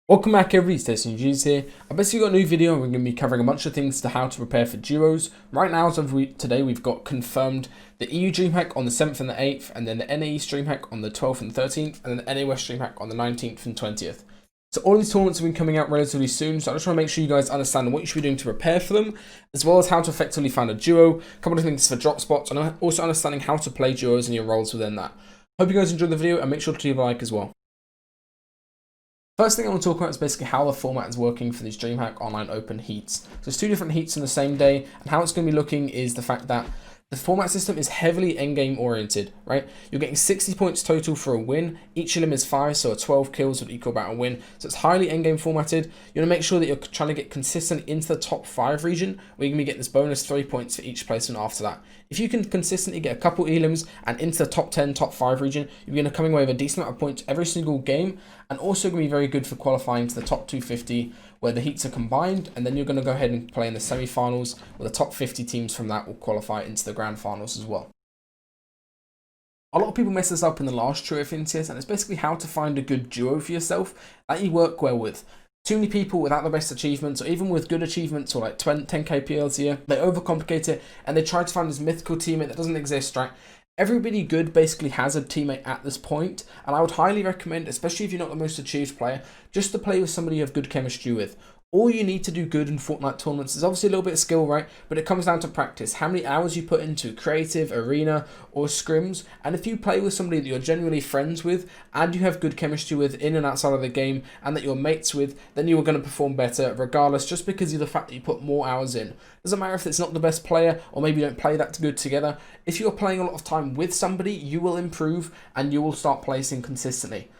Welcome back everybody, it's DestinysJesus here. I basically got a new video and we're going to be covering a bunch of things to how to prepare for duos. Right now, as of today, we've got confirmed the EU DreamHack on the 7th and the 8th, and then the NA East DreamHack on the 12th and 13th, and then the NA West DreamHack on the 19th and 20th. So all these tournaments have been coming out relatively soon, so I just want to make sure you guys understand what you should be doing to prepare for them, as well as how to effectively find a duo, a couple of things for DropSpots, and also understanding how to play duos and your roles within that. Hope you guys enjoyed the video and make sure to leave a like as well. First thing I want to talk about is basically how the format is working for these DreamHack Online Open heats. So there's two different heats on the same day, and how it's going to be looking is the fact that the format system is heavily endgame oriented, right? You're getting 60 points total for a win. Each of them is 5, so a 12 kills would equal about a win. So it's highly endgame formatted. You want to make sure that you're trying to get consistent into the top 5 region, where you're going to get this bonus 3 points for each placement after that. If you can consistently get a couple elims and into the top 10, top 5 region, you're going to come away with a decent amount of points every single game, and also going to be very good for qualifying to the top 250, where the heats are combined, and then you're going to go ahead and play in the semi-finals, where the top 50 teams from that will qualify into the grand finals as well. A lot of people mess this up in the last trio of NCS, and it's basically how to find a good duo for yourself that you work well with. Too many people without the best achievements, or even with good achievements, or like 10k PLs a year, they overcomplicate it, and they try to find this mythical teammate that doesn't exist, right? Everybody good basically has a teammate at this point, and I would highly recommend, especially if you're not the most achieved player, just to play with somebody you have good chemistry with. All you need to do good in Fortnite tournaments is obviously a little bit of skill, right? But it comes down to practice. How many hours you put into creative, arena, or scrims. And if you play with somebody that you're genuinely friends with, and you have good chemistry with in and outside of the game, and that you're mates with, then you are going to perform better regardless, just because of the fact that you put more hours in. Doesn't matter if it's not the best player, or maybe you don't play that good together. If you're playing a lot of time with somebody, you will improve, and you will start placing consistently.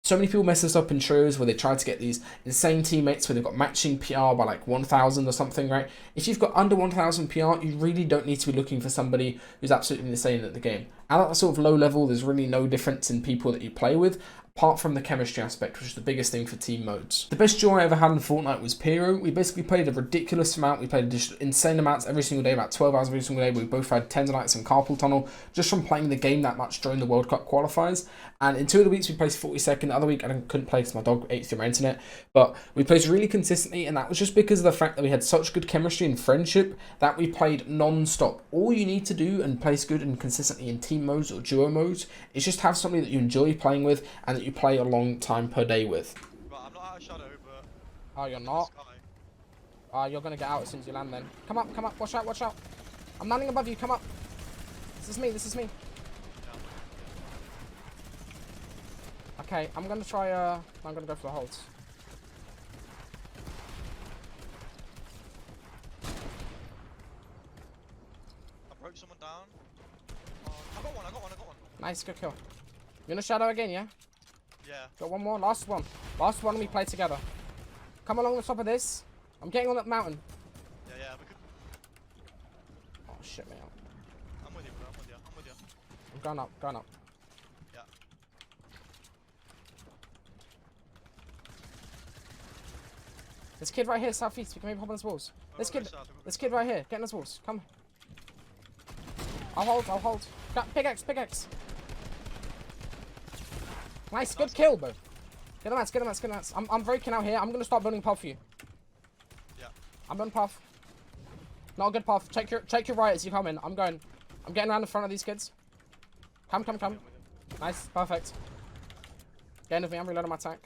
So many people mess this up in trios where they try to get these insane teammates where they've got matching PR by like 1,000 or something, right? If you've got under 1,000 PR, you really don't need to be looking for somebody who's absolutely insane at the game. At that sort of low level, there's really no difference in people that you play with, apart from the chemistry aspect, which is the biggest thing for team modes. The best duo I ever had in Fortnite was Pyro. We basically played a ridiculous amount. We played insane amounts every single day, about 12 hours every single day. We both had tendonitis and carpal tunnel just from playing the game that much during the World Cup qualifiers. And in 2 of the weeks, we placed 42nd. The other week, I couldn't play because my dog ate through my internet. But we placed really consistently, and that was just because of the fact that we had such good chemistry and friendship that we played non-stop. All you need to do and place good and consistently in team modes or duo modes is just have somebody that you enjoy playing with and that you play a long time per day with. Right, I'm not out of shadow, but... Oh, you're not? You're going to get out as soon as you land then. Come up, watch out, watch out. I'm landing above you, come up. This is me, this is me. Okay, I'm going to try, I'm going to go for the holds. I broke someone down. I got one. Nice, good kill. You're in a shadow again, yeah? Yeah. Got one more, last one. Last one and we play together. Come along the top of this. I'm getting on that mountain. Yeah, we could... Oh shit, man. I'm with you, bro, I'm with you. I'm going up. Yeah. This kid right here, southeast, we can maybe hop on his walls. This kid right here, get on his walls, come. I'll hold. Pickaxe. Nice, good kill, bro. Get the mats. I'm breaking out here. I'm going to start building path for you. Yeah. I'm building path. Not a good path. Check your right as you come in. I'm getting around the front of these kids. Come. Nice, perfect. Get in with me, I'm reloading my tank.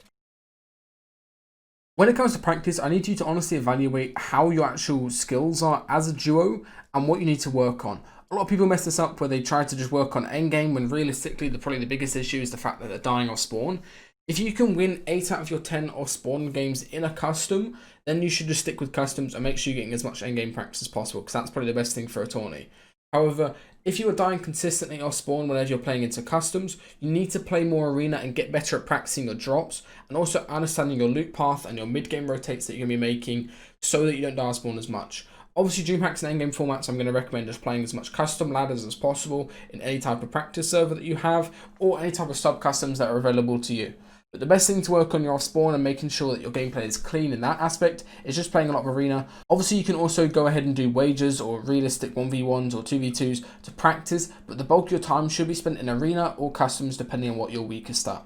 When it comes to practice, I need you to honestly evaluate how your actual skills are as a duo and what you need to work on. A lot of people mess this up where they try to just work on endgame when realistically probably the biggest issue is the fact that they're dying off spawn. If you can win 8 out of your 10 off spawn games in a custom, then you should just stick with customs and make sure you're getting as much endgame practice as possible, because that's probably the best thing for a tourney. However, if you are dying consistently off spawn whenever you're playing into customs, you need to play more arena and get better at practicing your drops and also understanding your loot path and your mid-game rotates that you're going to be making so that you don't die off spawn as much. Obviously, DreamHack's an endgame format, so I'm going to recommend just playing as much custom ladders as possible in any type of practice server that you have or any type of sub-customs that are available to you. But the best thing to work on your off spawn and making sure that your gameplay is clean in that aspect is just playing a lot of arena. Obviously, you can also go ahead and do wagers or realistic 1v1s or 2v2s to practice, but the bulk of your time should be spent in arena or customs depending on what your weakest at.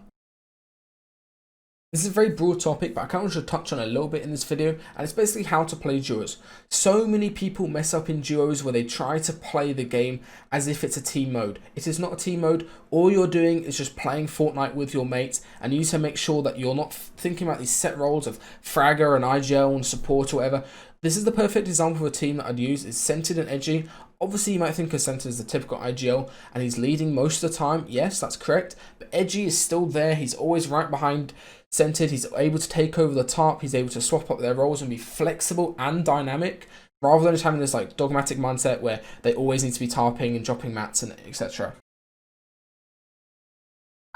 This is a very broad topic, but I kind of want to touch on a little bit in this video, and it's basically how to play duos. So many people mess up in duos where they try to play the game as if it's a team mode. It is not a team mode. All you're doing is just playing Fortnite with your mates, and you need to make sure that you're not thinking about these set roles of fragger and IGL and support or whatever. This is the perfect example of a team that I'd use. It's Scented and Edgy. Obviously, you might think of Scented as the typical IGL, and he's leading most of the time. Yes, that's correct. But Edgy is still there. He's always right behind Scented. He's able to take over the top. He's able to swap up their roles and be flexible and dynamic, rather than just having this like dogmatic mindset where they always need to be tarping and dropping mats and etc.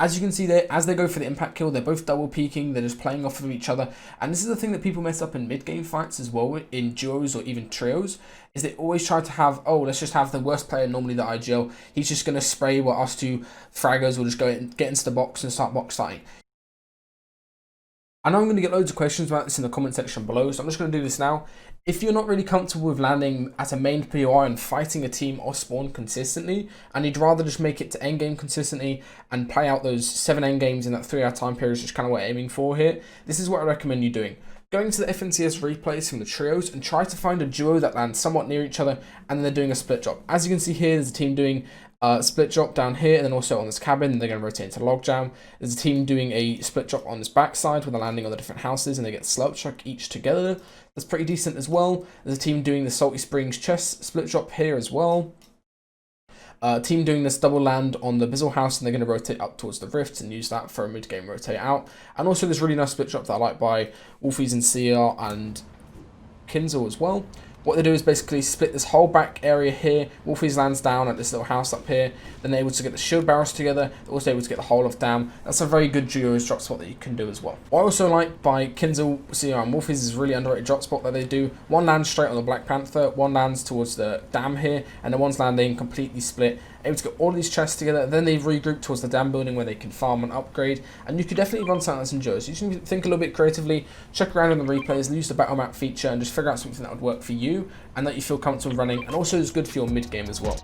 As you can see there, as they go for the impact kill, they're both double peeking, they're just playing off of each other. And this is the thing that people mess up in mid-game fights as well, in duos or even trios, is they always try to have, oh, let's just have the worst player, normally the IGL. He's just going to spray while us two fraggers will just go and get into the box and start box fighting. I know I'm going to get loads of questions about this in the comment section below, so I'm just going to do this now. If you're not really comfortable with landing at a main POI and fighting a team or spawn consistently, and you'd rather just make it to endgame consistently and play out those 7 endgames in that 3-hour time period, which is kind of what we're aiming for here, this is what I recommend you doing. Going to the FNCS replays from the trios and try to find a duo that lands somewhat near each other, and then they're doing a split drop. As you can see here, there's a team doing split drop down here, and then also on this cabin, and they're going to rotate into logjam. There's a team doing a split drop on this backside where they're landing on the different houses, and they get slurp chuck each together. That's pretty decent as well. There's a team doing the Salty Springs chest split drop here as well. Team doing this double land on the Bizzle house, and they're going to rotate up towards the rifts and use that for a mid-game rotate out. And also this really nice split drop that I like by Wolfies and CR and Kinzel as well. What they do is basically split this whole back area here. Wolfies lands down at this little house up here. Then they're able to get the shield barrels together. They're also able to get the whole of Dam. That's a very good duos drop spot that you can do as well. What I also like by Kinzel, CR and Wolfies is really underrated drop spot that they do. One lands straight on the Black Panther, one lands towards the Dam here, and the one's landing completely split. Able to get all these chests together, then they regroup towards the dam building where they can farm and upgrade. And you could definitely run something that's in duos. You just need to think a little bit creatively, check around on the replays, use the battle map feature, and just figure out something that would work for you and that you feel comfortable running, and also is good for your mid game as well.